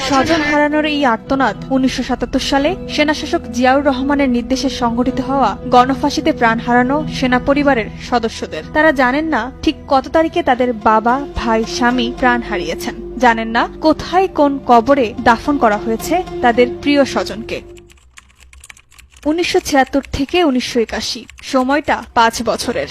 স্বজন হারানোর এই আর্তনাদ ১৯৭৭ সালে সেনাশাসক জিয়াউর রহমানের নির্দেশে সংঘটিত হওয়া গণফাঁসিতে প্রাণ হারানো সেনা পরিবারের সদস্যদের। তারা জানেন না ঠিক কত তারিখে তাদের বাবা, ভাই, স্বামী প্রাণ হারিয়েছেন। জানেন না কোথায় কোন কবরে দাফন করা হয়েছে তাদের প্রিয় স্বজনকে। ১৯৭৬ থেকে ১৯৮১, সময়টা ৫ বছরের।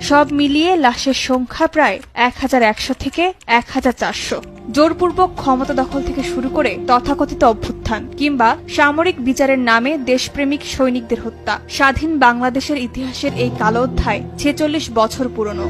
সব মিলিয়ে লাশের সংখ্যা প্রায় ১১০০ থেকে ১৪০০। জোরপূর্বক ক্ষমতা দখল থেকে শুরু করে তথাকথিত অভ্যুত্থান কিংবা সামরিক বিচারের নামে দেশপ্রেমিক সৈনিকদের হত্যা, স্বাধীন বাংলাদেশের ইতিহাসের এই কালো অধ্যায় ৪৬ বছর পুরনো।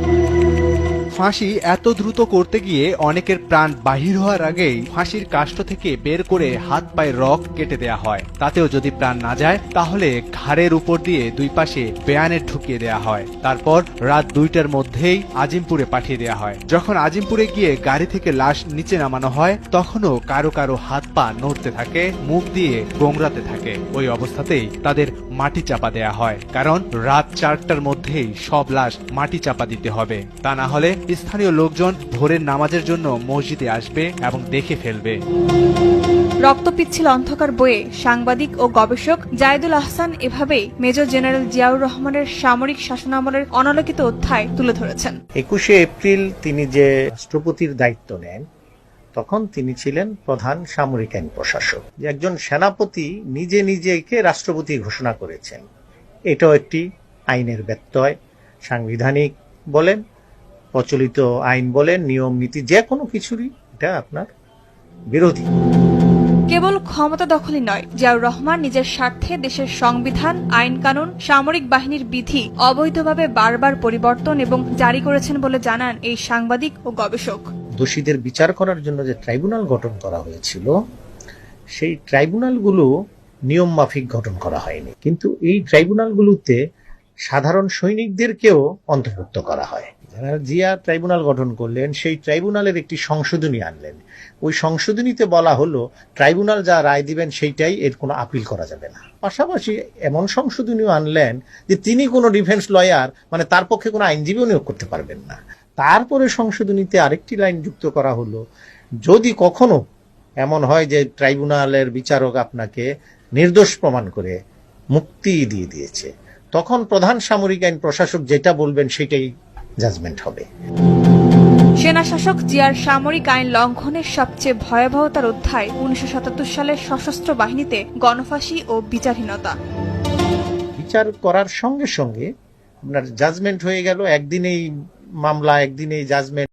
ফাঁসি এত দ্রুত করতে গিয়ে অনেকের প্রাণ বাহির হওয়ার আগেই ফাঁসির কাষ্ঠ থেকে বের করে হাত পায়ের রক কেটে দেয়া হয়। তাতেও যদি প্রাণ না যায় তাহলে ঘাড়ের উপর দিয়ে দুই পাশে বেয়ানেট ঢুকিয়ে দেয়া হয়। তারপর রাত ২টার মধ্যেই আজিমপুরে পাঠিয়ে দেয়া হয়। যখন আজিমপুরে গিয়ে গাড়ি থেকে লাশ নিচে নামানো হয় তখনও কারো কারো হাত পা নড়তে থাকে, মুখ দিয়ে গোংরাতে থাকে। ওই অবস্থাতেই তাদের মাটি চাপা দেয়া হয়, কারণ রাত ৪টার মধ্যেই সব লাশ মাটি চাপা দিতে হবে। তা না হলে স্থানীয় লোকজন ভোরের নামাজের জন্য মসজিদে আসবে এবং দেখে ফেলবে। রক্ত পিচ্ছিল অন্ধকার বয়ে সাংবাদিক ও গবেষক জায়েদুল আহসান এভাবেই মেজর জেনারেল জিয়াউর রহমানের সামরিক শাসনামলের অনালোকিত অধ্যায় তুলে ধরেছেন। ২১শে এপ্রিল তিনি যে রাষ্ট্রপতির দায়িত্ব নেন তখন তিনি ছিলেন প্রধান সামরিক আইন প্রশাসক। যে একজন সেনাপতি নিজে নিজেকে রাষ্ট্রপতি ঘোষণা করেছেন, এটাও একটি আইনের ব্যত্যয়। সাংবিধানিক বলেন, প্রচলিত আইন বলেন, নিয়ম নীতি, যে কোনো কিছুরই এটা আপনার বিরোধী। কেবল ক্ষমতা দখলই নয়, জিয়াউর রহমান নিজের স্বার্থে দেশের সংবিধান, আইন কানুন, সামরিক বাহিনীর বিধি অবৈধভাবে বারবার পরিবর্তন এবং জারি করেছেন বলে জানান এই সাংবাদিক ও গবেষক। দোষীদের বিচার করার জন্য যে ট্রাইব্যুনাল গঠন করা হয়েছিল, সেই ট্রাইব্যুনালগুলো নিয়ম মাফিক গঠন করা হয়নি, কিন্তু এই ট্রাইব্যুনালগুলোতে সাধারণ সৈনিকদেরকেও অন্তর্ভুক্ত করা হয়। জিয়া ট্রাইব্যুনাল গঠন করলেন, সেই ট্রাইব্যুনালের একটি সংশোধনী আনলেন। ওই সংশোধনীতে বলা হলো ট্রাইব্যুনাল যা রায় দিবেন সেইটাই, এর কোনো আপিল করা যাবে না। পাশাপাশি এমন সংশোধনীও আনলেন যে তিনি কোনো ডিফেন্স লয়ার, মানে তার পক্ষে কোনো আইনজীবীও নিয়োগ করতে পারবেন না। তারপরে সংশোধনীতে আরেকটি লাইন যুক্ত করা হলো, যদি কখনো এমন হয় যে ট্রাইব্যুনালের বিচারক আপনাকে নির্দোষ প্রমাণ করে মুক্তি দিয়ে দিয়েছে, তখন প্রধান সামরিক আইন প্রশাসক যেটা বলবেন সেটাই জাজমেন্ট হবে। সেনাশাসক জিয়ার সামরিক আইন লঙ্ঘনের সবচেয়ে ভয়াবহতার অধ্যায় ১৯৭৭ সালের সশস্ত্র বাহিনীতে গণফাঁসি ও বিচারহীনতা। বিচার করার সঙ্গে সঙ্গে আপনার জাজমেন্ট হয়ে গেল, একদিনেই মামলা, একদিনেই জাজমেন্ট।